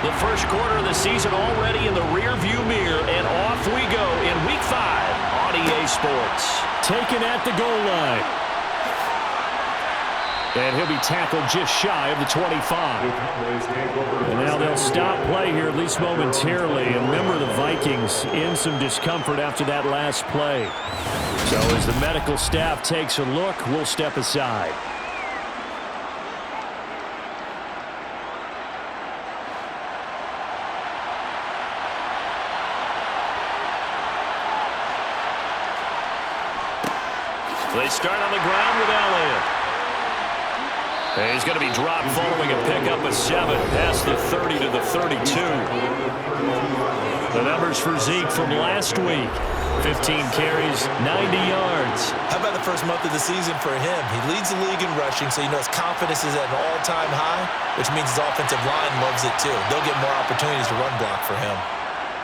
The first quarter of the season already in the rear-view mirror, and off we go in Week 5 on EA Sports. Taken at the goal line. And he'll be tackled just shy of the 25. And now they'll stop play here, at least momentarily. And remember, the Vikings in some discomfort after that last play. So as the medical staff takes a look, we'll step aside. They start on the ground with Elliott. And he's going to be dropped following a pickup of 7 past the 30 to the 32. The numbers for Zeke from last week. 15 carries, 90 yards. How about the first month of the season for him? He leads the league in rushing, so you know his confidence is at an all-time high, which means his offensive line loves it too. They'll get more opportunities to run block for him.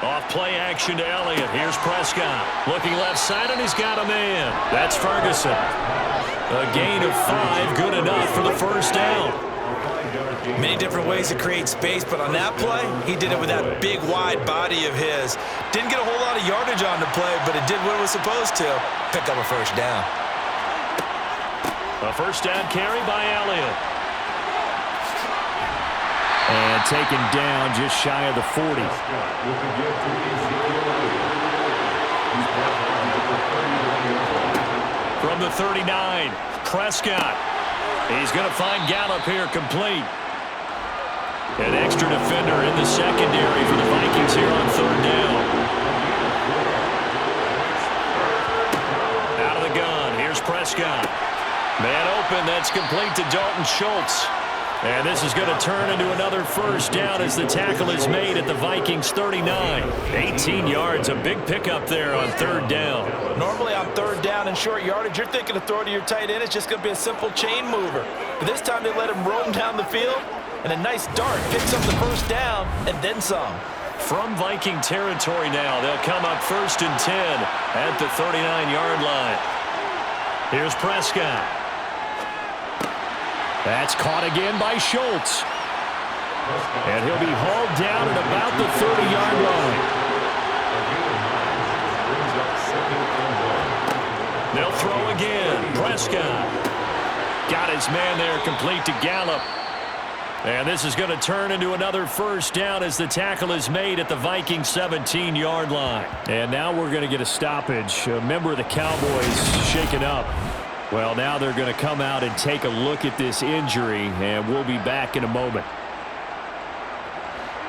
Off play action to Elliott. Here's Prescott. Looking left side, and he's got a man. That's Ferguson. A gain of 5, good enough for the first down. Many different ways to create space, but on that play, he did it with that big, wide body of his. Didn't get a whole lot of yardage on the play, but it did what it was supposed to. Pick up a first down. A first down carry by Elliott. And taken down just shy of the 40. From the 39, Prescott. He's going to find Gallup here complete. An extra defender in the secondary for the Vikings here on third down. Out of the gun, here's Prescott. Man open, that's complete to Dalton Schultz. And this is going to turn into another first down as the tackle is made at the Vikings 39. 18 yards, a big pickup there on third down. Normally on third down and short yardage, you're thinking of throw to your tight end. It's just going to be a simple chain mover. But this time they let him roam down the field, and a nice dart picks up the first down and then some. From Viking territory now, they'll come up 1st and 10 at the 39-yard line. Here's Prescott. That's caught again by Schultz. And he'll be hauled down at about the 30-yard line. They'll throw again. Prescott got his man there complete to Gallup. And this is going to turn into another first down as the tackle is made at the Vikings 17-yard line. And now we're going to get a stoppage. A member of the Cowboys shaken up. Well, now they're going to come out and take a look at this injury, and we'll be back in a moment.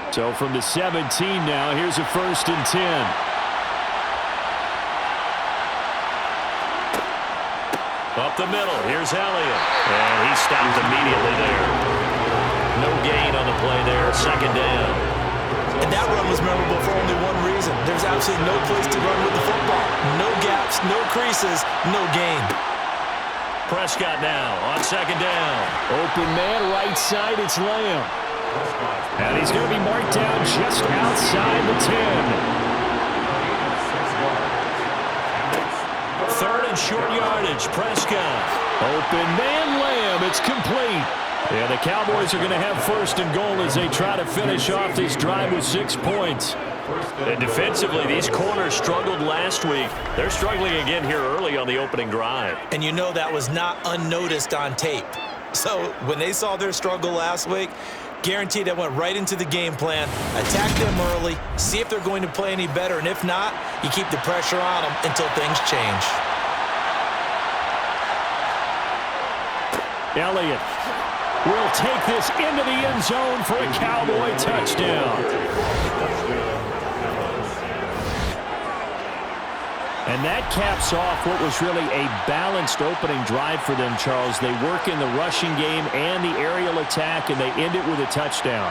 So from the 17 now, here's a 1st and 10. Up the middle, here's Elliott. And he stopped immediately there. No gain on the play there, 2nd down. And that run was memorable for only one reason. There's absolutely no place to run with the football. No gaps, no creases, no gain. Prescott now on 2nd down. Open man, right side, it's Lamb. And he's going to be marked down just outside the 10. 3rd and short yardage, Prescott. Open man, Lamb, it's complete. Yeah, the Cowboys are going to have 1st and goal as they try to finish off this drive with 6 points. And defensively, these corners struggled last week. They're struggling again here early on the opening drive. And you know that was not unnoticed on tape. So when they saw their struggle last week, guaranteed they went right into the game plan, attack them early, see if they're going to play any better, and if not, you keep the pressure on them until things change. Elliott will take this into the end zone for a Cowboy touchdown. And that caps off what was really a balanced opening drive for them, Charles. They work in the rushing game and the aerial attack, and they end it with a touchdown.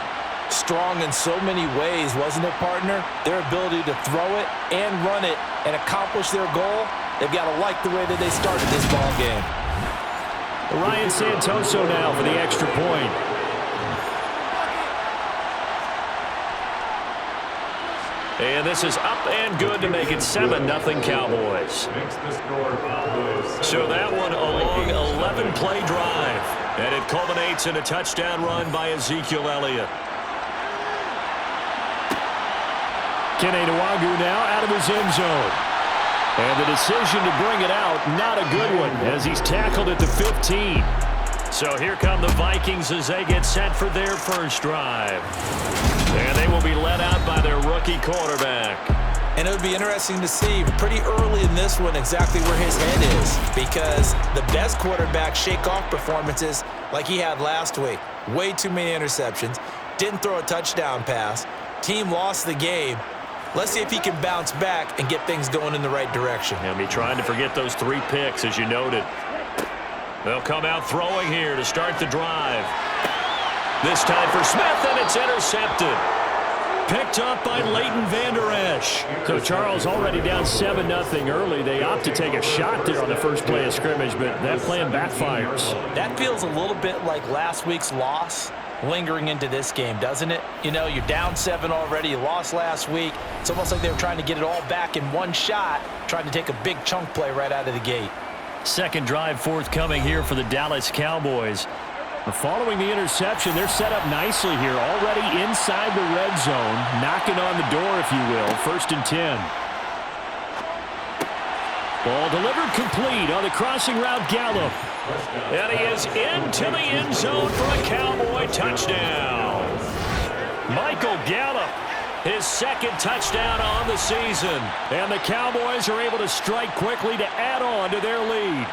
Strong in so many ways, wasn't it, partner? Their ability to throw it and run it and accomplish their goal, they've got to like the way that they started this ball game. Ryan Santoso now for the extra point. And this is up and good to make it 7-0 Cowboys. So that one a long 11-play drive. And it culminates in a touchdown run by Ezekiel Elliott. Kenenuagu now out of his end zone. And the decision to bring it out, not a good one, as he's tackled at the 15. So here come the Vikings as they get set for their first drive. And they will be led out by their rookie quarterback. And it would be interesting to see pretty early in this one exactly where his head is, because the best quarterbacks shake off performances like he had last week. Way too many interceptions. Didn't throw a touchdown pass. Team lost the game. Let's see if he can bounce back and get things going in the right direction. He'll be trying to forget those 3 picks, as you noted. They'll come out throwing here to start the drive. This time for Smith, and it's intercepted. Picked up by Leighton Vander Esch. So Charles already down 7-0 early. They opt to take a shot there on the first play of scrimmage, but that plan backfires. That feels a little bit like last week's loss lingering into this game, doesn't it? You know, you're down 7 already. You lost last week. It's almost like they were trying to get it all back in one shot, trying to take a big chunk play right out of the gate. Second drive forthcoming here for the Dallas Cowboys. Following the interception, they're set up nicely here, already inside the red zone, knocking on the door, if you will. 1st and 10. Ball delivered complete on the crossing route, Gallup. And he is into the end zone for a Cowboy touchdown. Michael Gallup, his 2nd touchdown on the season. And the Cowboys are able to strike quickly to add on to their lead.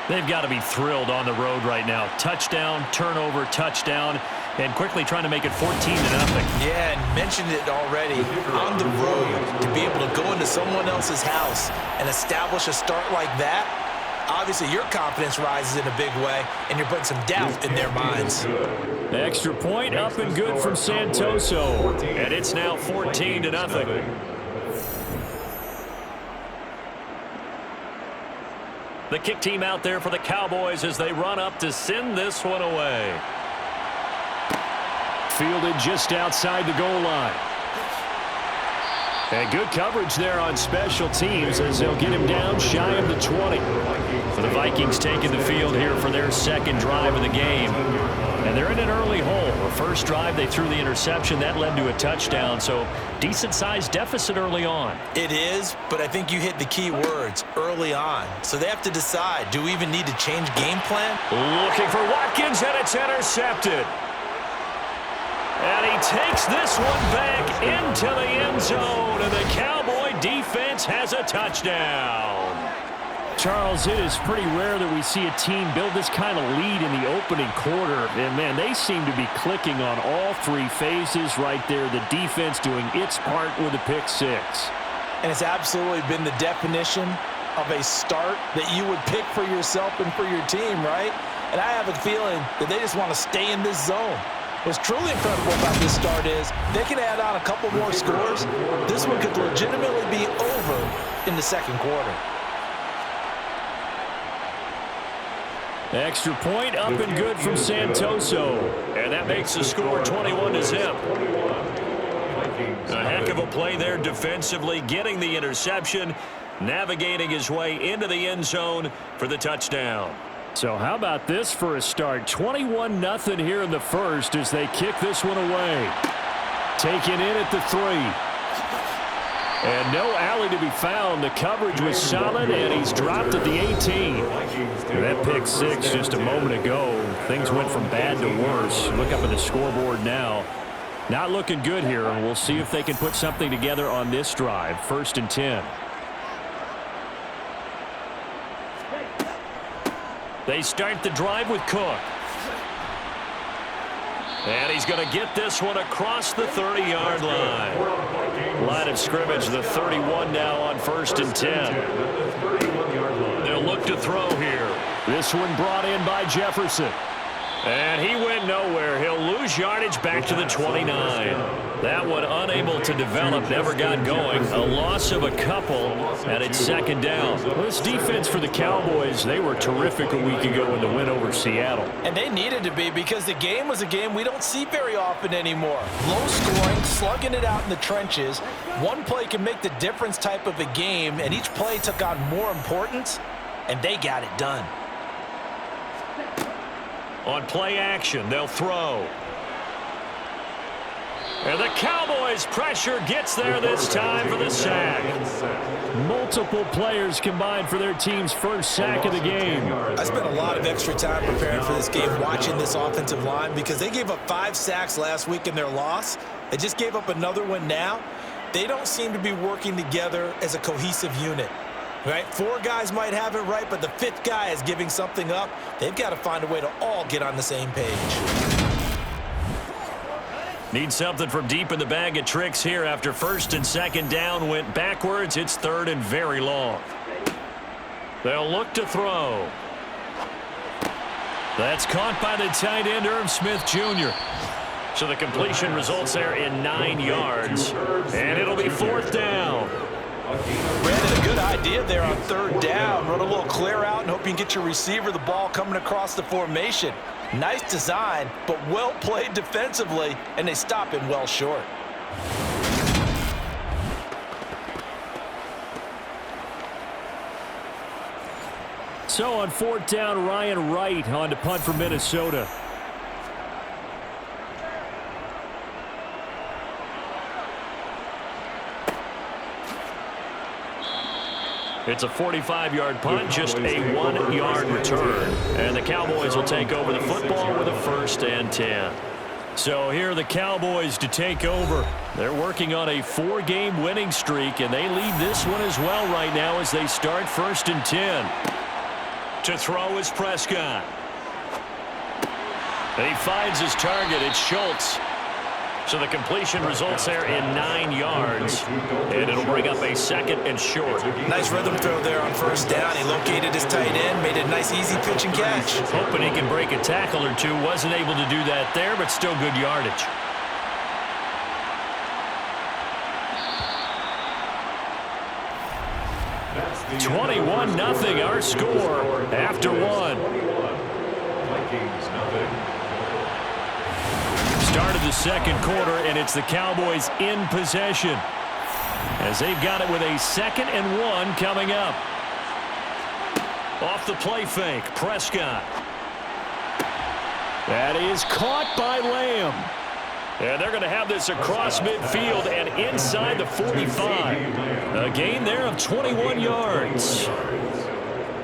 They've got to be thrilled on the road right now. Touchdown, turnover, touchdown, and quickly trying to make it 14-0. Yeah, and mentioned it already. On the road, to be able to go into someone else's house and establish a start like that, obviously your confidence rises in a big way, and you're putting some doubt in their minds. Extra point up and good from Santoso. And it's now 14-0. The kick team out there for the Cowboys as they run up to send this one away. Fielded just outside the goal line. And good coverage there on special teams as they'll get him down shy of the 20. For the Vikings taking the field here for their 2nd drive of the game. And they're in an early hole. The first drive, they threw the interception. That led to a touchdown, so decent-sized deficit early on. It is, but I think you hit the key words, early on. So they have to decide, do we even need to change game plan? Looking for Watkins, and it's intercepted. And he takes this one back into the end zone, and the Cowboy defense has a touchdown. Charles, it is pretty rare that we see a team build this kind of lead in the opening quarter. And, man, they seem to be clicking on all 3 phases right there. The defense doing its part with a pick 6. And it's absolutely been the definition of a start that you would pick for yourself and for your team, right? And I have a feeling that they just want to stay in this zone. What's truly incredible about this start is they can add on a couple more scores. This one could legitimately be over in the 2nd quarter. Extra point up and good from Santoso. And that makes the score 21-0. A heck of a play there defensively, getting the interception, navigating his way into the end zone for the touchdown. So how about this for a start? 21-0 here in the first as they kick this one away. Taken in at the 3. And no alley to be found. The coverage was solid, and he's dropped at the 18. That pick 6 just a moment ago. Things went from bad to worse. Look up at the scoreboard now. Not looking good here, and we'll see if they can put something together on this drive. 1st and 10. They start the drive with Cook. And he's going to get this one across the 30-yard line. Line of scrimmage, the 31 now on 1st and 10. They'll look to throw here. This one brought in by Jefferson. And he went nowhere. He'll lose yardage back to the 29. That one unable to develop, never got going. A loss of a couple, and it's 2nd down. Well, this defense for the Cowboys, they were terrific a week ago in the win over Seattle. And they needed to be, because the game was a game we don't see very often anymore. Low scoring, slugging it out in the trenches. One play can make the difference type of a game, and each play took on more importance, and they got it done. On play action, they'll throw. And the Cowboys pressure gets there this time for the sack. Multiple players combined for their team's first sack of the game. I spent a lot of extra time preparing for this game watching this offensive line because they gave up 5 sacks last week in their loss. They just gave up another one now. They don't seem to be working together as a cohesive unit. Right? 4 guys might have it right, but the 5th guy is giving something up. They've got to find a way to all get on the same page. Need something from deep in the bag of tricks here after first and second down went backwards. It's third and very long. They'll look to throw. That's caught by the tight end, Irv Smith Jr. So the completion results there in 9 yards. And it'll be 4th down. Brandon, a good idea there on 3rd down. Run a little clear out and hope you can get your receiver the ball coming across the formation. Nice design, but well played defensively, and they stop him well short. So on 4th down, Ryan Wright on to punt for Minnesota. It's a 45-yard punt, just a 1-yard return. And the Cowboys will take over the football with a 1st and 10. So here are the Cowboys to take over. They're working on a 4-game winning streak, and they lead this one as well right now as they start 1st and 10. To throw is Prescott. And he finds his target. It's Schultz. So the completion results there in 9 yards. And it'll bring up a 2nd and short. Nice rhythm throw there on 1st down. He located his tight end, made a nice easy pitch and catch. Hoping he can break a tackle or two. Wasn't able to do that there, but still good yardage. (21-0) our score after 1. Vikings nothing. Start of the 2nd quarter, and it's the Cowboys in possession as they've got it with a 2nd and 1 coming up. Off the play fake, Prescott. That is caught by Lamb. And they're going to have this across midfield and inside the 45. A gain there of 21 yards.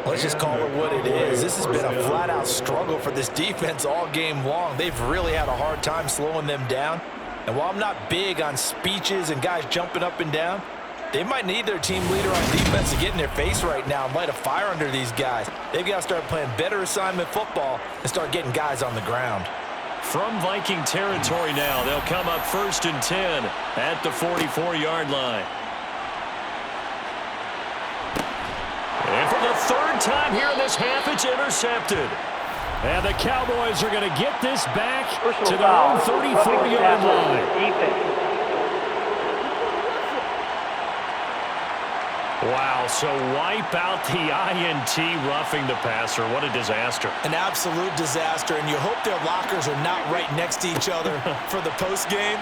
Let's just call it what it is. This has been a flat-out struggle for this defense all game long. They've really had a hard time slowing them down. And while I'm not big on speeches and guys jumping up and down, they might need their team leader on defense to get in their face right now and light a fire under these guys. They've got to start playing better assignment football and start getting guys on the ground. From Viking territory now, they'll come up 1st and 10 at the 44-yard line. And for the 3rd time here in this half, it's intercepted. And the Cowboys are going to get this back to their own 34-yard line. Wow, so wipe out the INT roughing the passer. What a disaster. An absolute disaster, and you hope their lockers are not right next to each other for the postgame.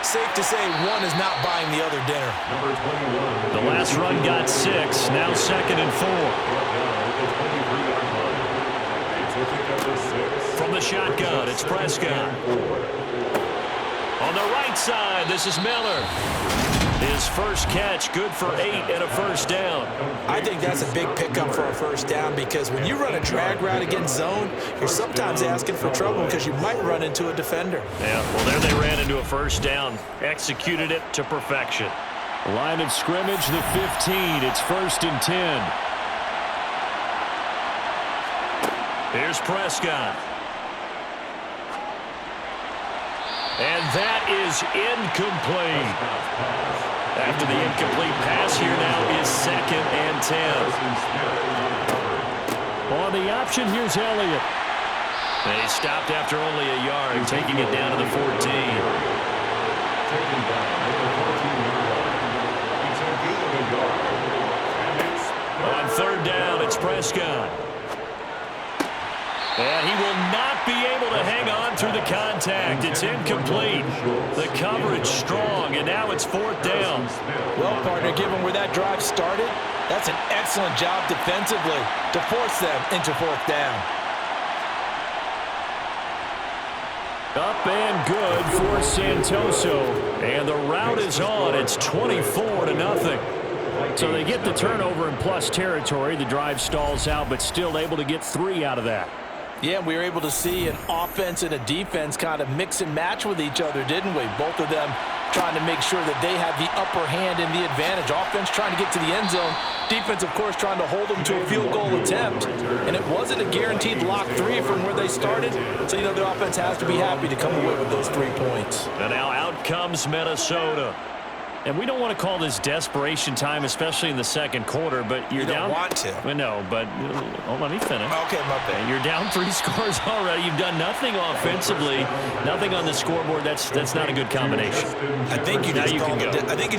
Safe to say one is not buying the other dinner. The last run got 6, now 2nd and 4. From the shotgun, it's Prescott. On the right side, this is Miller. His first catch, good for 8 and a 1st down. I think that's a big pickup for a 1st down because when you run a drag route against zone, you're sometimes asking for trouble because you might run into a defender. Yeah, well, there they ran into a 1st down. Executed it to perfection. Line of scrimmage, the 15. It's 1st and 10. Here's Prescott. And that is incomplete. After the incomplete pass, here now is 2nd and 10. On the option, here's Elliott. They stopped after only a yard, taking it down to the 14. On 3rd down, it's Prescott. And he will not be able to hang on through the contact. It's incomplete. The coverage strong, and now it's 4th down. Well, partner, given where that drive started, that's an excellent job defensively to force them into 4th down. Up and good for Santoso. And the route is on. It's 24-0. So they get the turnover in plus territory. The drive stalls out, but still able to get 3 out of that. Yeah, we were able to see an offense and a defense kind of mix and match with each other, didn't we? Both of them trying to make sure that they have the upper hand and the advantage. Offense trying to get to the end zone. Defense, of course, trying to hold them to a field goal attempt. And it wasn't a guaranteed lock 3 from where they started. So, the offense has to be happy to come away with those 3 points. And now out comes Minnesota. And we don't want to call this desperation time, especially in the second quarter, but you're down. You don't want to. Well, no, but let me finish. Okay, my bad. You're down 3 scores already. You've done nothing offensively, nothing on the scoreboard. That's not a good combination. I think you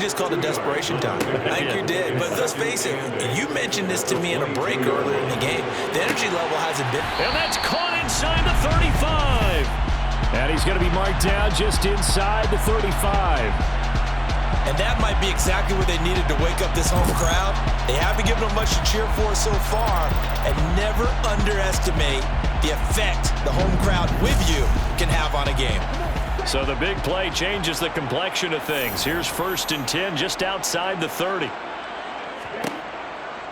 just called it desperation time. I think you did. But let's face it, you mentioned this to me in a break earlier in the game. The energy level hasn't been. And that's caught inside the 35. And he's going to be marked down just inside the 35. And that might be exactly what they needed to wake up this home crowd. They haven't given them much to cheer for so far. And never underestimate the effect the home crowd with you can have on a game. So the big play changes the complexion of things. Here's 1st and 10 just outside the 30.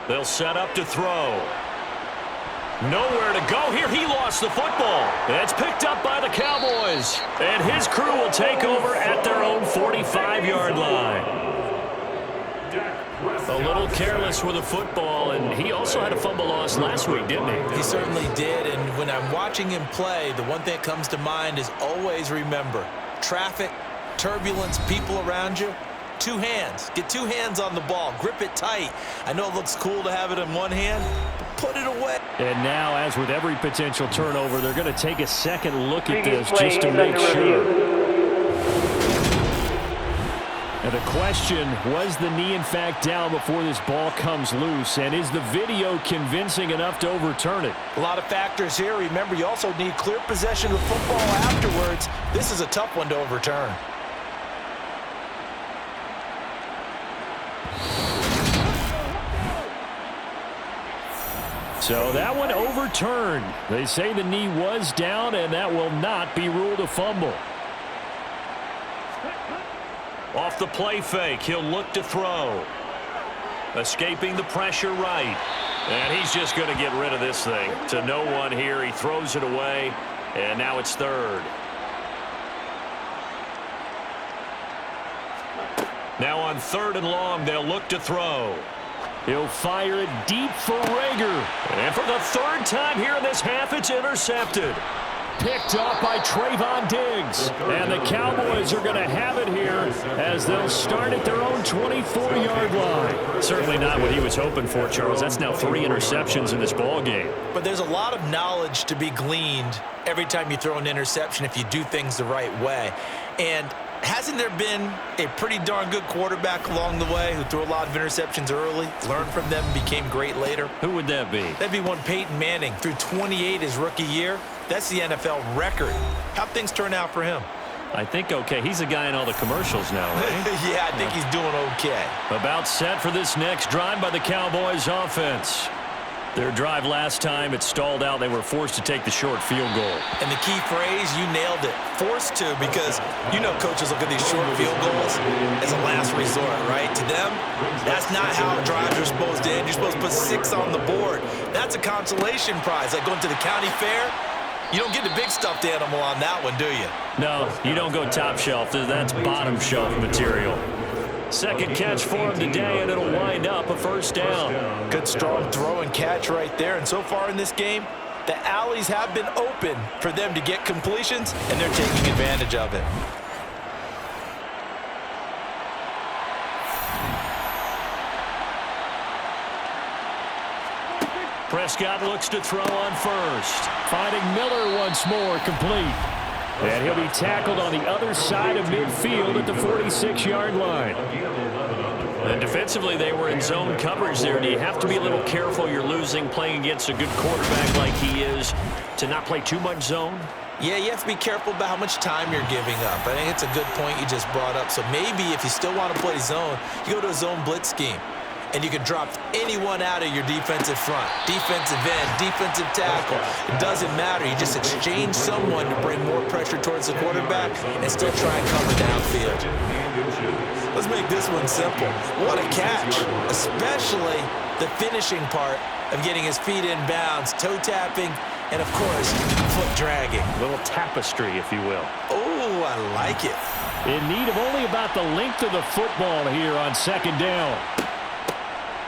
They'll set up to throw. Nowhere to go here. He lost the football. It's picked up by the Cowboys. And his crew will take over at their own 45-yard line. A little careless with the football, and he also had a fumble loss last week, didn't he? He certainly did, and when I'm watching him play, the one thing that comes to mind is always remember, traffic, turbulence, people around you, 2 hands. Get 2 hands on the ball. Grip it tight. I know it looks cool to have it in one hand, but put it away. And now, as with every potential turnover, they're going to take a second look at this just to make sure. And the question, was the knee in fact down before this ball comes loose? And is the video convincing enough to overturn it? A lot of factors here. Remember, you also need clear possession of the football afterwards. This is a tough one to overturn. So that one overturned. They say the knee was down, and that will not be ruled a fumble. Off the play fake, he'll look to throw. Escaping the pressure right. And he's just going to get rid of this thing. To no one here. He throws it away, and now it's 3rd. Now on 3rd and long, they'll look to throw. He'll fire it deep for Rager. And for the 3rd time here in this half, it's intercepted. Picked up by Trayvon Diggs. And the Cowboys are going to have it here as they'll start at their own 24-yard line. Certainly not what he was hoping for, Charles. That's now 3 interceptions in this ball game. But there's a lot of knowledge to be gleaned every time you throw an interception if you do things the right way. And hasn't there been a pretty darn good quarterback along the way who threw a lot of interceptions early, learned from them, became great later? Who would that be? That'd be one Peyton Manning. Threw 28 his rookie year. That's the NFL record. How'd things turn out for him? I think okay. He's a guy in all the commercials now, right? Yeah, I think he's doing okay. About set for this next drive by the Cowboys offense. Their drive last time, it stalled out. They were forced to take the short field goal. And the key phrase, you nailed it. Forced to, because coaches look at these short field goals as a last resort, right? To them, that's not how drives are supposed to end. You're supposed to put 6 on the board. That's a consolation prize. Like going to the county fair, you don't get the big stuffed animal on that one, do you? No, you don't go top shelf. That's bottom shelf material. Second catch for him today, and it'll wind up a 1st down. Good, strong throw and catch right there. And so far in this game, the alleys have been open for them to get completions, and they're taking advantage of it. Prescott looks to throw on 1st. Finding Miller once more, complete. And he'll be tackled on the other side of midfield at the 46-yard line. And defensively, they were in zone coverage there. Do you have to be a little careful? You're losing, playing against a good quarterback like he is, to not play too much zone? Yeah, you have to be careful about how much time you're giving up. I think it's a good point you just brought up. So maybe if you still want to play zone, you go to a zone blitz scheme. and you can drop anyone out of your defensive front. Defensive end, defensive tackle. It doesn't matter. You just exchange someone to bring more pressure towards the quarterback and still try and cover downfield. Let's make this one simple. What a catch, especially the finishing part of getting his feet in bounds, toe tapping, and of course, foot dragging. A little tapestry, if you will. Oh, I like it. In need of only about the length of the football here on second down.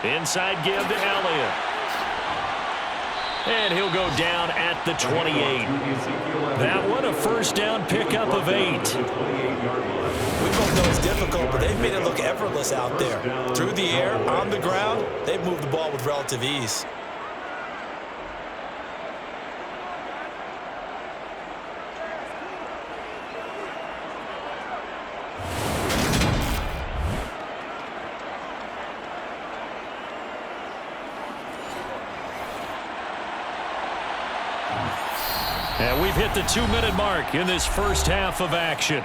Inside give to Elliott. And he'll go down at the 28. That one a first down pickup of 8. We both know it's difficult, but they've made it look effortless out there. Through the air, on the ground, they've moved the ball with relative ease. And we've hit the 2-minute mark in this first half of action.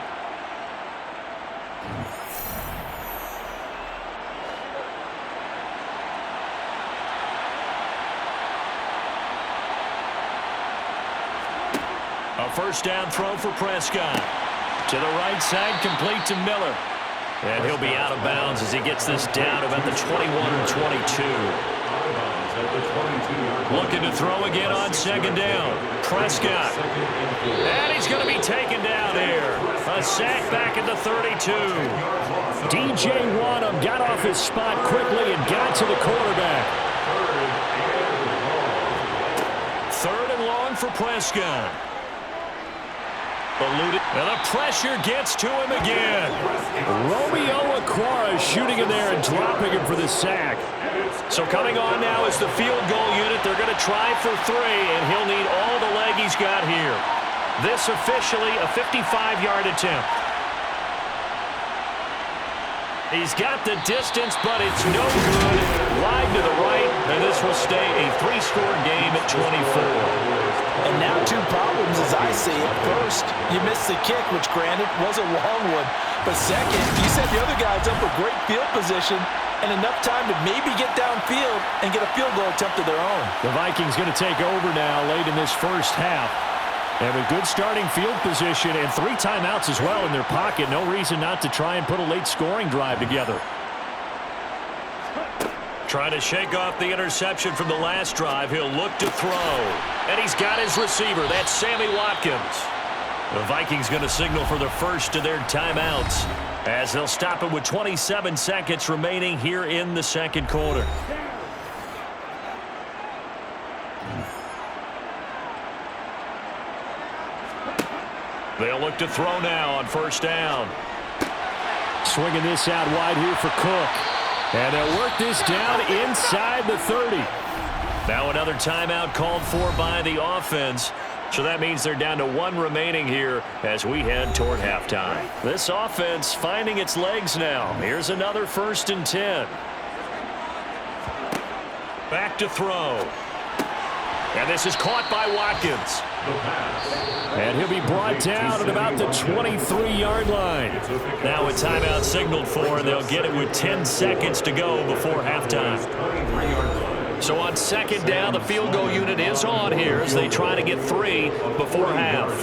A first down throw for Prescott. To the right side, complete to Miller. And he'll be out of bounds as he gets this down about the 21-22. Looking to throw again on second down. Prescott. And he's going to be taken down here. A sack back at the 32. DJ Wanham got off his spot quickly and got to the quarterback. Third and long for Prescott. Eluded. And the pressure gets to him again. Romeo Okwara shooting in there and dropping him for the sack. So coming on now is the field goal unit. They're going to try for 3, and he'll need all the leg he's got here. This officially a 55-yard attempt. He's got the distance, but it's no good. Wide to the right, and this will stay a 3-score game at 24. And now 2 problems as I see it. First, you missed the kick, which granted was a long one. But second, you set the other guys up with great field position and enough time to maybe get downfield and get a field goal attempt of their own. The Vikings going to take over now late in this first half. And with good starting field position and 3 timeouts as well in their pocket, no reason not to try and put a late scoring drive together. Trying to shake off the interception from the last drive. He'll look to throw. And he's got his receiver. That's Sammy Watkins. The Vikings going to signal for the first of their timeouts as they'll stop it with 27 seconds remaining here in the second quarter. They'll look to throw now on first down. Swinging this out wide here for Cook. And they'll work this down inside the 30. Now another timeout called for by the offense. So that means they're down to 1 remaining here as we head toward halftime. This offense finding its legs now. Here's another 1st and 10. Back to throw. And this is caught by Watkins. And he'll be brought down at about the 23-yard line. Now a timeout signaled for, and they'll get it with 10 seconds to go before halftime. So on second down, the field goal unit is on here as they try to get 3 before half.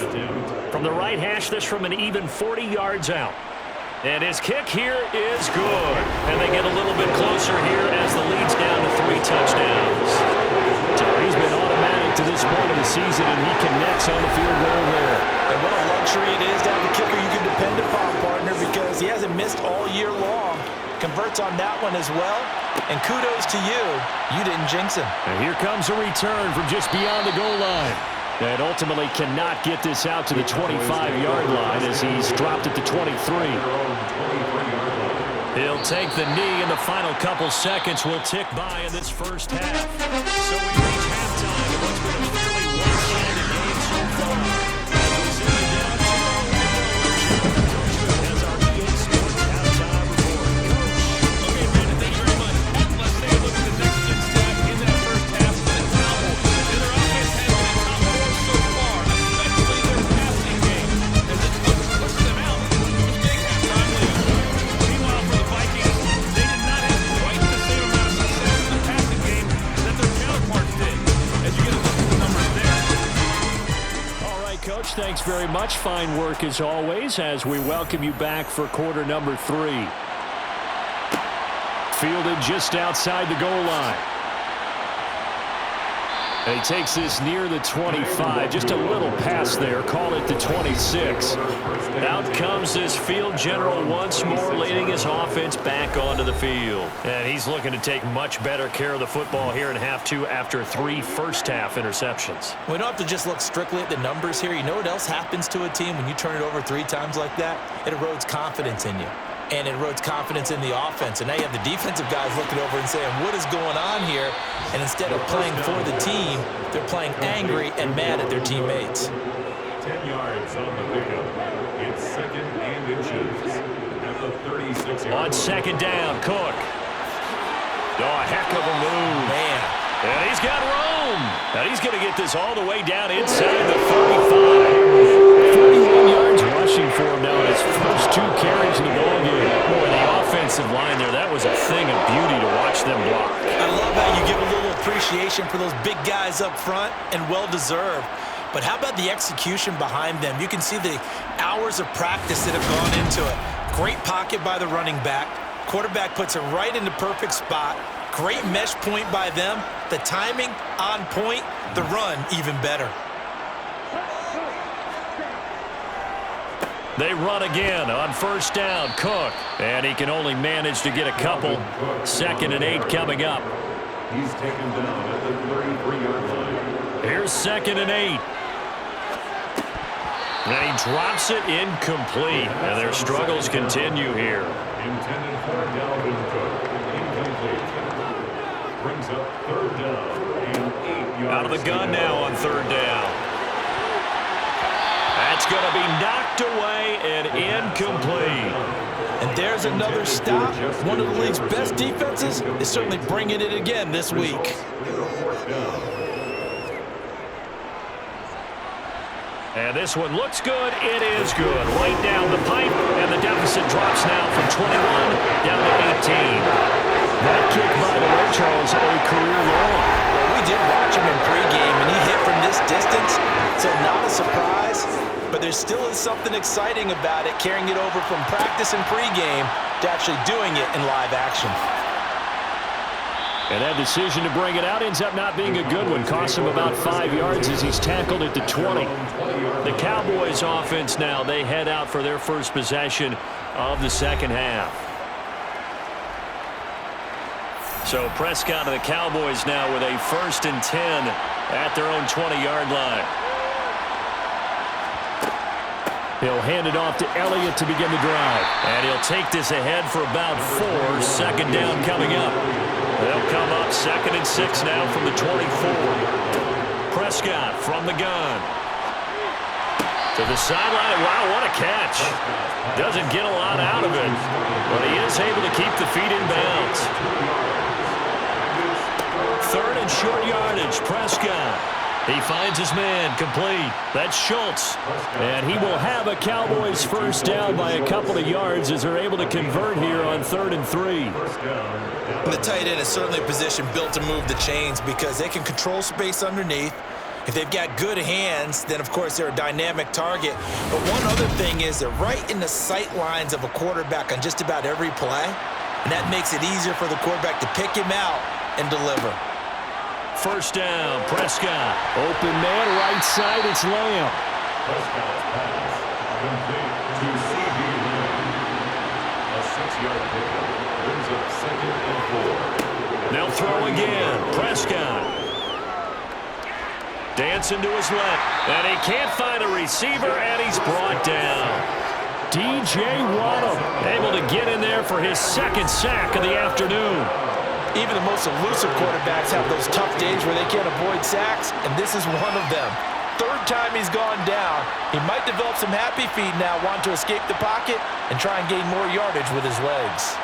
From the right hash, this from an even 40 yards out. And his kick here is good. And they get a little bit closer here as the lead's down to 3 touchdowns. He's been automatic to this point of the season, and he connects on the field goal there. And what a luxury it is to have a kicker you can depend upon, partner, because he hasn't missed all year long. Converts on that one as well. And kudos to you. You didn't jinx him. And here comes a return from just beyond the goal line. And ultimately cannot get this out to the 25-yard line as he's dropped at the 23. He'll take the knee, and the final couple seconds will tick by in this first half. So we reach halftime in what's been a fairly one-sided game so far. As we sit down to as our EA Sports halftime report. Okay, Brandon, thank you very much. Let's take a look at the next gen stat in that first half for the Cowboys. And their offense has been top 4 so far, especially their passing game, as it's pushed them out with big halftime leads. Meanwhile, for the Vikings, they did not have quite the same amount of thanks very much. Fine work as always as we welcome you back for quarter number 3. Fielded just outside the goal line. And he takes this near the 25. Just a little pass there. Call it the 26. Out comes this field general once more, leading his offense back onto the field. And he's looking to take much better care of the football here in half 2 after 3 first-half interceptions. We don't have to just look strictly at the numbers here. You know what else happens to a team when you turn it over 3 times like that? It erodes confidence in you. And it erodes confidence in the offense. And now you have the defensive guys looking over and saying, what is going on here? And instead of playing for the team, they're playing angry and mad at their teammates. 10 yards on the pickup. It's 2nd and inches. At the 36-yard On 2nd down, Cook. Oh, a heck of a move. Man. And he's got room. And he's going to get this all the way down inside the 35. 41 yards rushing for him now in his first 2 carries in the ball game. Boy, the offensive line there, that was a thing of beauty to watch them block. I love how you give a little appreciation for those big guys up front, and well-deserved. But how about the execution behind them? You can see the hours of practice that have gone into it. Great pocket by the running back. Quarterback puts it right in the perfect spot. Great mesh point by them. The timing on point. The run even better. They run again on 1st down, Cook. And he can only manage to get a couple. 2nd and 8 coming up. He's taken down at the 33-yard line. Here's 2nd and 8. And he drops it incomplete. And their struggles continue here. Intended for Dalvin Cook. Incomplete. Brings up 3rd down and 8 yards. Out of the gun now on 3rd down. That's going to be knocked away and incomplete. And there's another stop. One of the league's best defenses is certainly bringing it again this week. And this one looks good. It is good. Right down the pipe, and the deficit drops now from 21 down to 18. That kick, by the way, Charles, a career long. We did watch him in pregame, and he hit from this distance, so not a surprise. But there still is something exciting about it, carrying it over from practice and pregame to actually doing it in live action. And that decision to bring it out ends up not being a good one. Costs him about 5 yards as he's tackled at the 20. The Cowboys offense now, they head out for their first possession of the 2nd half. So Prescott and the Cowboys now with a 1st and 10 at their own 20-yard line. He'll hand it off to Elliott to begin the drive. And he'll take this ahead for about 4. 2nd down coming up. They'll come up 2nd and 6 now from the 24. Prescott from the gun. To the sideline. Wow, what a catch. Doesn't get a lot out of it, but he is able to keep the feet in bounds. 3rd and short yardage. Prescott. He finds his man complete. That's Schultz. And he will have a Cowboys 1st down by a couple of yards as they're able to convert here on 3rd and 3. The tight end is certainly a position built to move the chains because they can control space underneath. If they've got good hands, then of course they're a dynamic target. But one other thing is they're right in the sight lines of a quarterback on just about every play. And that makes it easier for the quarterback to pick him out and deliver. 1st down, Prescott. Open man, right side, it's Lamb. Prescott's pass complete to C.B. Lamb. A 6-yard pickup brings up 2nd and 4. They'll throw again. Prescott. Dancing to his left. And he can't find a receiver, and he's brought down. D.J. Waddle Able to get in there for his 2nd sack of the afternoon. Even the most elusive quarterbacks have those tough days where they can't avoid sacks, and this is one of them. 3rd time he's gone down. He might develop some happy feet now, want to escape the pocket and try and gain more yardage with his legs.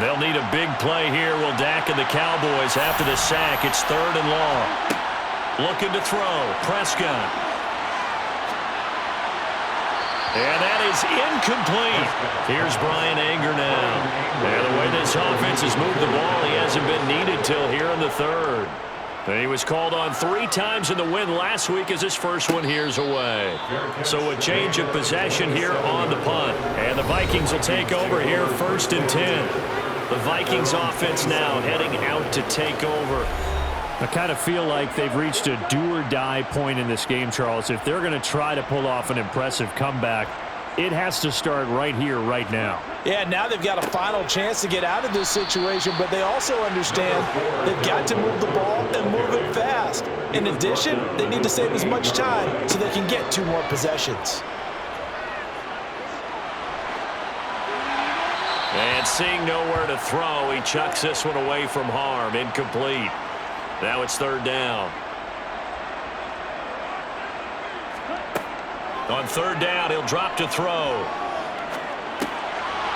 They'll need a big play here. Will Dak and the Cowboys after the sack. It's 3rd and long. Looking to throw. Prescott. And that is incomplete. Here's Brian Anger now. And the way this offense has moved the ball, he hasn't been needed till here in the 3rd. And he was called on 3 times in the win last week as his first one here's away. So a change of possession here on the punt. And the Vikings will take over here 1st and 10. The Vikings offense now heading out to take over. I kind of feel like they've reached a do-or-die point in this game, Charles. If they're going to try to pull off an impressive comeback, it has to start right here, right now. Yeah, now they've got a final chance to get out of this situation, but they also understand they've got to move the ball and move it fast. In addition, they need to save as much time so they can get 2 more possessions. And seeing nowhere to throw, he chucks this one away from harm. Incomplete. Now it's 3rd down. On 3rd down, he'll drop to throw.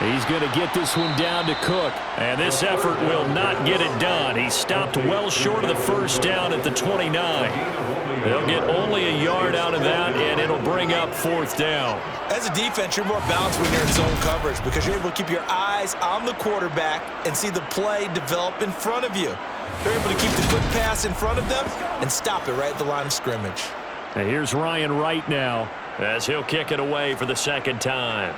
He's going to get this one down to Cook. And this effort will not get it done. He stopped well short of the 1st down at the 29. They'll get only a yard out of that, and it'll bring up 4th down. As a defense, you're more balanced when you're in zone coverage because you're able to keep your eyes on the quarterback and see the play develop in front of you. They're able to keep the quick pass in front of them and stop it right at the line of scrimmage. And here's Ryan Wright now, as he'll kick it away for the 2nd time.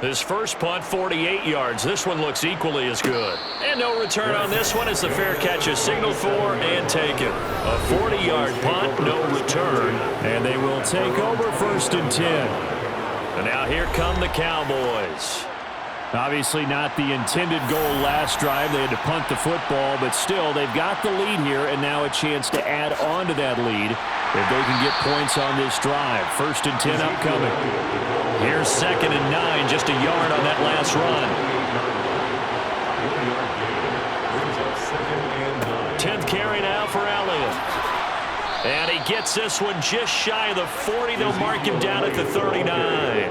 His first punt, 48 yards. This one looks equally as good. And no return on this one as the fair catch is signaled for and taken. A 40-yard punt, no return. And they will take over 1st and 10. And now here come the Cowboys. Obviously not the intended goal last drive. They had to punt the football, but still they've got the lead here and now a chance to add on to that lead if they can get points on this drive. 1st and 10 upcoming. Here's 2nd and 9, just a yard on that last run. 10th carry now for Elliott. And he gets this one just shy of the 40. They'll mark him down at the 39.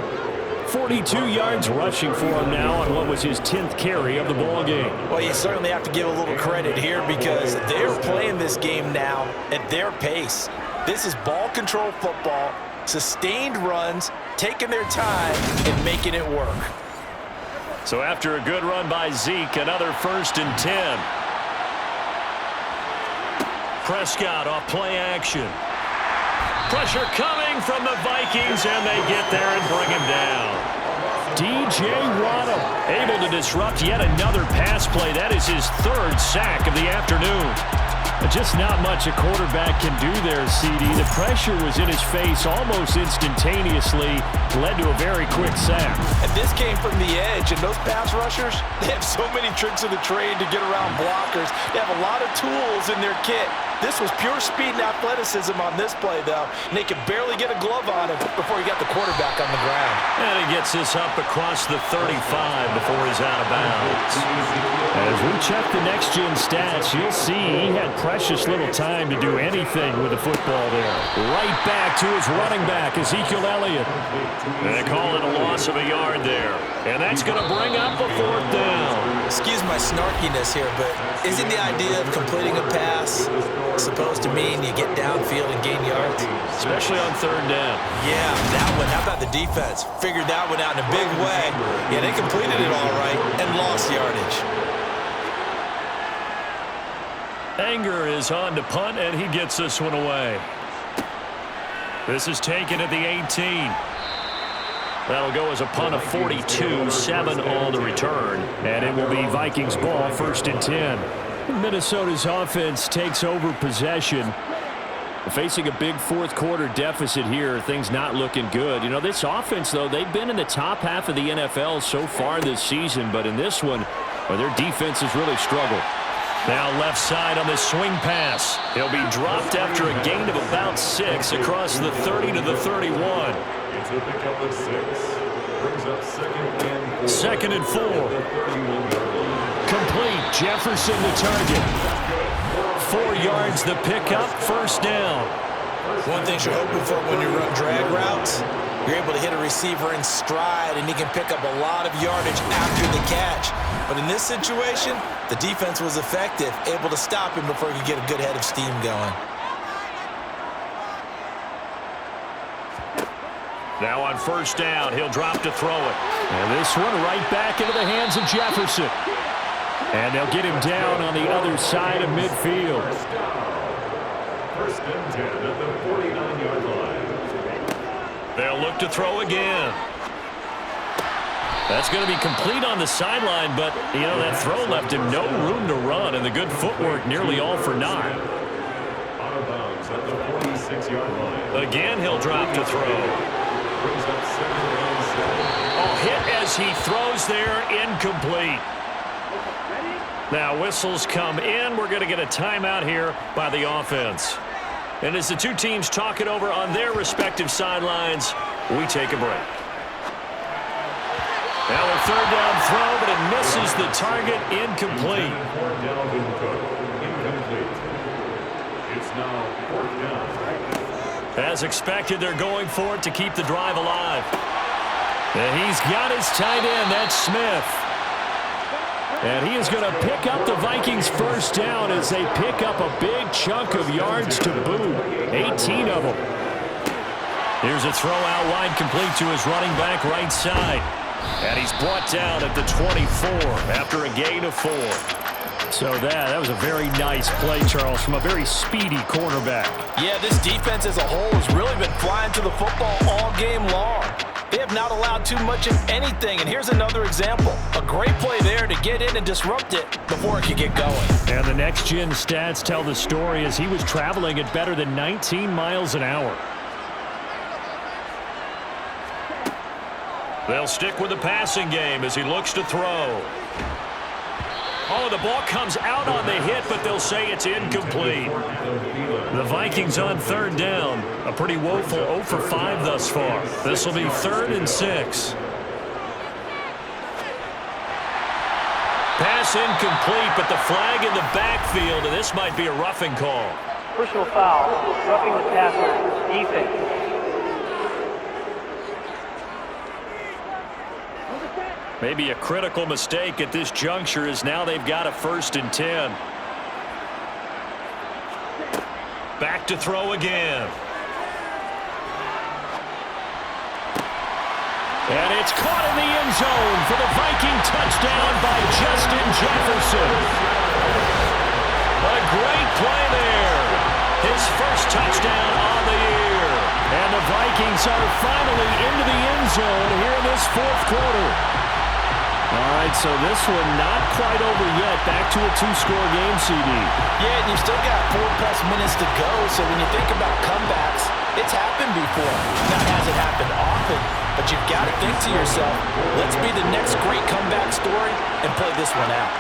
42 yards rushing for him now on what was his 10th carry of the ball game. Well, you certainly have to give a little credit here because they're playing this game now at their pace. This is ball control football, sustained runs, taking their time and making it work. So after a good run by Zeke, another 1st and 10. Prescott off play action. Pressure coming from the Vikings, and they get there and bring him down. DJ Waddle able to disrupt yet another pass play. That is his 3rd sack of the afternoon. Just not much a quarterback can do there, CD. The pressure was in his face almost instantaneously, led to a very quick sack. And this came from the edge, and those pass rushers, they have so many tricks of the trade to get around blockers. They have a lot of tools in their kit. This was pure speed and athleticism on this play, though, and they could barely get a glove on him before he got the quarterback on the ground. And he gets this up across the 35 before he's out of bounds. As we check the next-gen stats, you'll see he had precious little time to do anything with the football there. Right back to his running back, Ezekiel Elliott. And they call it a loss of a yard there. And that's going to bring up a 4th down. Excuse my snarkiness here, but isn't the idea of completing a pass supposed to mean you get downfield and gain yards? Especially on 3rd down. Yeah, that one. How about the defense? Figured that one out in a big way. Yeah, they completed it all right and lost yardage. Anger is on to punt, and he gets this one away. This is taken at the 18. That'll go as a punt of 42, 7 on the return. And it will be Vikings ball, 1st and 10. Minnesota's offense takes over possession. Facing a big 4th quarter deficit here, things not looking good. You know, this offense, though, they've been in the top half of the NFL so far this season, but in this one, well, their defense has really struggled. Now left side on the swing pass. He'll be dropped after a gain of about 6 across the 30 to the 31. 2nd and 4. Complete. Jefferson the target. 4 yards the pickup, 1st down. One thing you're hoping for when you run drag routes, you're able to hit a receiver in stride and he can pick up a lot of yardage after the catch. But in this situation, the defense was effective, able to stop him before he could get a good head of steam going. Now on 1st down, he'll drop to throw it. And this one right back into the hands of Jefferson. And they'll get him down on the other side of midfield. First and 10 at the 49-yard line. They'll look to throw again. That's going to be complete on the sideline, but, you know, that throw left him no room to run, and the good footwork nearly all for naught. Out of bounds at the 46-yard line. Again, he'll drop to throw. Brings up 2nd and 7. Oh, hit as he throws there, incomplete. Now whistles come in. We're going to get a timeout here by the offense. And as the two teams talk it over on their respective sidelines, we take a break. Now a third down throw, but it misses the target, incomplete. For Dalvin Cook, incomplete. It's now 4th down. As expected, they're going for it to keep the drive alive. And he's got his tight end, that's Smith. And he is going to pick up the Vikings first down as they pick up a big chunk of yards to boot. 18 of them. Here's a throw out wide, complete to his running back right side. And he's brought down at the 24 after a gain of 4. So that was a very nice play, Charles, from a very speedy cornerback. Yeah, this defense as a whole has really been flying to the football all game long. They have not allowed too much of anything, and here's another example. A great play there to get in and disrupt it before it could get going. And the next-gen stats tell the story as he was traveling at better than 19 miles an hour. They'll stick with the passing game as he looks to throw. Oh, the ball comes out on the hit, but they'll say it's incomplete. The Vikings on third down. A pretty woeful 0 for 5 thus far. This will be 3rd and 6. Pass incomplete, but the flag in the backfield, and this might be a roughing call. Personal foul, roughing the passer, defense. Maybe a critical mistake at this juncture as now they've got a 1st and 10. Back to throw again. And it's caught in the end zone for the Viking touchdown by Justin Jefferson. A great play there. His first touchdown on the year. And the Vikings are finally into the end zone here in this 4th quarter. All right, so this one not quite over yet. Back to a 2-score game, CD. Yeah, and you've still got 4+ minutes to go, so when you think about comebacks, it's happened before. Now, it hasn't happened often, but you've got to think to yourself, let's be the next great comeback story and play this one out.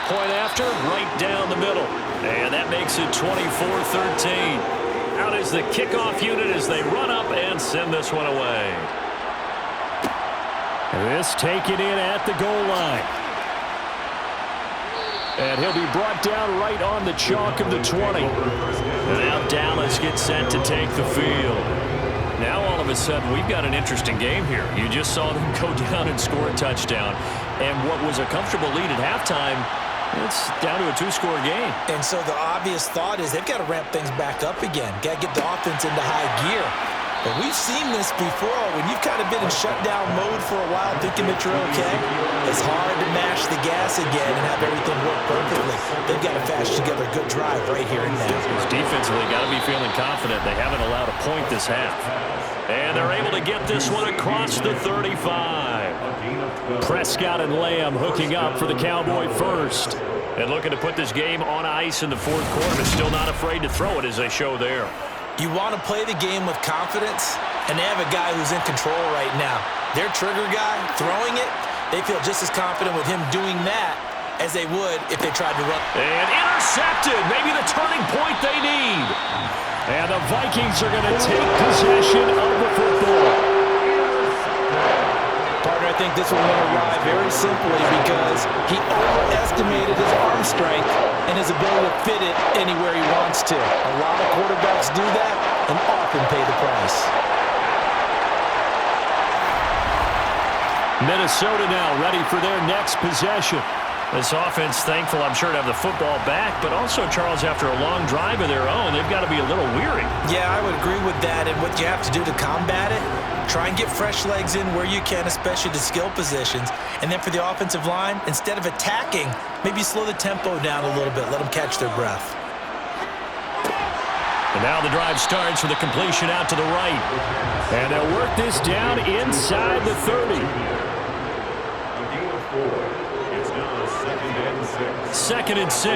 Point after, right down the middle. And that makes it 24-13. Out is the kickoff unit as they run up and send this one away. This taken in at the goal line. And he'll be brought down right on the chalk of the 20. And now Dallas gets set to take the field. Now all of a sudden we've got an interesting game here. You just saw them go down and score a touchdown. And what was a comfortable lead at halftime, it's down to a 2-score game. And so the obvious thought is they've got to ramp things back up again. Got to get the offense into high gear. But we've seen this before when you've kind of been in shutdown mode for a while thinking that you're okay. It's hard to mash the gas again and have everything work perfectly. They've got to flash together a good drive right here and now. Defensively, got to be feeling confident. They haven't allowed a point this half. And they're able to get this one across the 35. Prescott and Lamb hooking up for the Cowboy first. And looking to put this game on ice in the 4th quarter, but still not afraid to throw it as they show there. You want to play the game with confidence, and they have a guy who's in control right now. Their trigger guy, throwing it, they feel just as confident with him doing that as they would if they tried to run. And intercepted, maybe the turning point they need. And the Vikings are going to take possession of the football. Partner, I think this one will arrive very simply because he overestimated his arm strength and his ability to fit it anywhere he wants to. A lot of quarterbacks do that and often pay the price. Minnesota now ready for their next possession. This offense thankful, I'm sure, to have the football back, but also, Charles, after a long drive of their own, they've got to be a little weary. Yeah, I would agree with that, and what you have to do to combat it, try and get fresh legs in where you can, especially to skill positions. And then for the offensive line, instead of attacking, maybe slow the tempo down a little bit, let them catch their breath. And now the drive starts with a completion out to the right. And they'll work this down inside the 30. Second and 6.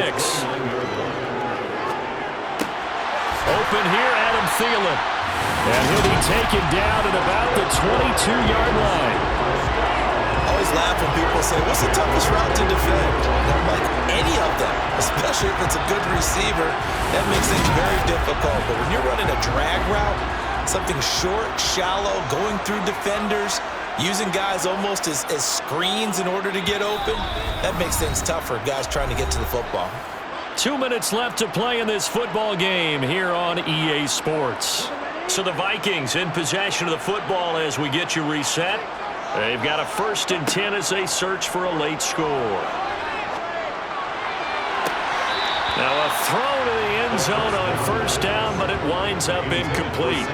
Open here, Adam Thielen. And he'll be taken down at about the 22-yard line. I always laugh when people say, what's the toughest route to defend? And I'm like, any of them, especially if it's a good receiver. That makes things very difficult. But when you're running a drag route, something short, shallow, going through defenders, using guys almost as screens in order to get open, that makes things tough for guys trying to get to the football. 2 minutes left to play in this football game here on EA Sports. So the Vikings in possession of the football as we get you reset. They've got a 1st and 10 as they search for a late score. Now a throw to the end zone on 1st down, but it winds up incomplete.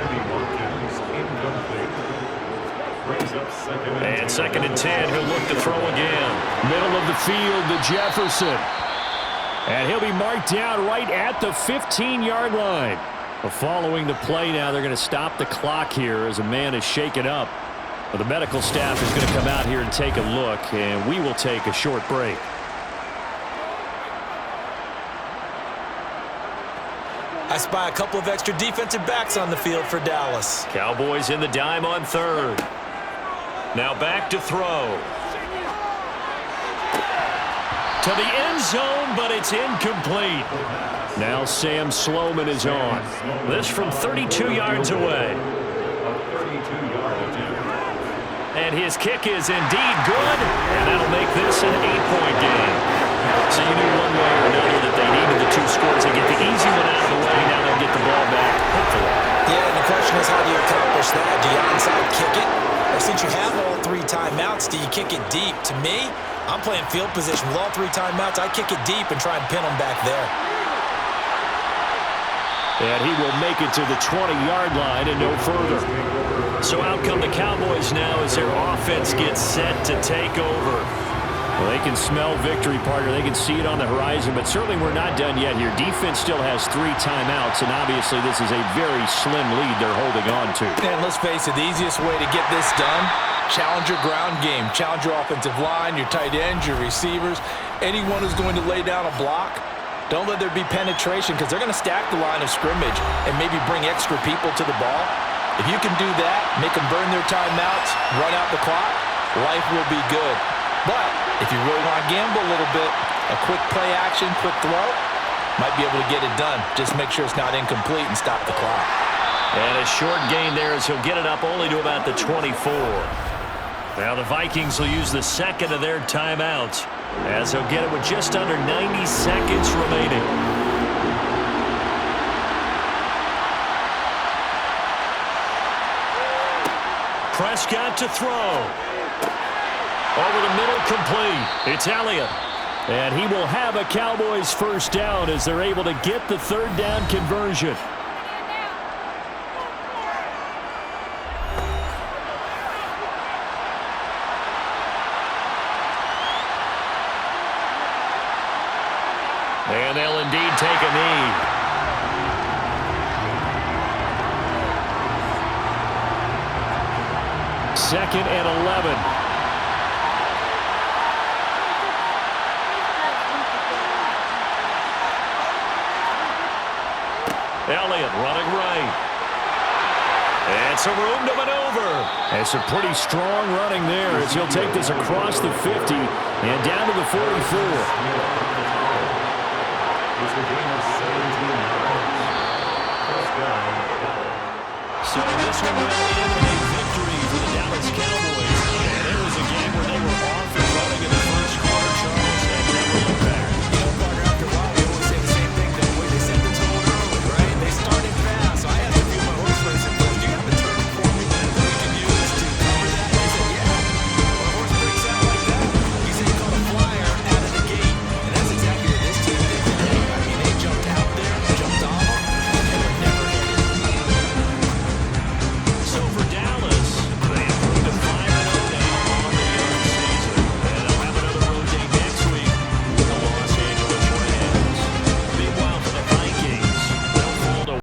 And 2nd and 10, he'll look to throw again. Middle of the field to Jefferson. And he'll be marked down right at the 15-yard line. Following the play now, they're going to stop the clock here as a man is shaken up. But the medical staff is going to come out here and take a look, and we will take a short break. I spy a couple of extra defensive backs on the field for Dallas. Cowboys in the dime on 3rd. Now back to throw. To the end zone, but it's incomplete. Now Sam Sloman is on. This from 32 yards away. And his kick is indeed good, and that'll make this an 8-point game. So you knew one way or another that they needed the 2 scores. They get the easy one out of the way. Now they'll get the ball back, hopefully. Yeah, and the question is, how do you accomplish that? Do you onside kick it? Or since you have all 3 timeouts, do you kick it deep? To me, I'm playing field position with all 3 timeouts. I kick it deep and try and pin them back there. And he will make it to the 20-yard line and no further. So out come the Cowboys now as their offense gets set to take over. Well, they can smell victory, partner. They can see it on the horizon, but certainly we're not done yet here. Defense still has 3 timeouts, and obviously this is a very slim lead they're holding on to. And let's face it, the easiest way to get this done, challenge your ground game. Challenge your offensive line, your tight ends, your receivers, anyone who's going to lay down a block. Don't let there be penetration because they're going to stack the line of scrimmage and maybe bring extra people to the ball. If you can do that, make them burn their timeouts, run out the clock, life will be good. But if you really want to gamble a little bit, a quick play action, quick throw, might be able to get it done. Just make sure it's not incomplete and stop the clock. And a short gain there as he'll get it up only to about the 24. Now the Vikings will use the 2nd of their timeouts as they'll get it with just under 90 seconds remaining. Prescott to throw. Over the middle, complete. It's Elliott. And he will have a Cowboys 1st down as they're able to get the 3rd down conversion. And they'll indeed take a knee. Second and 11. Elliott running right. And some room to maneuver. And some pretty strong running there as he'll take this across the 50 and down to the 44. So this one went in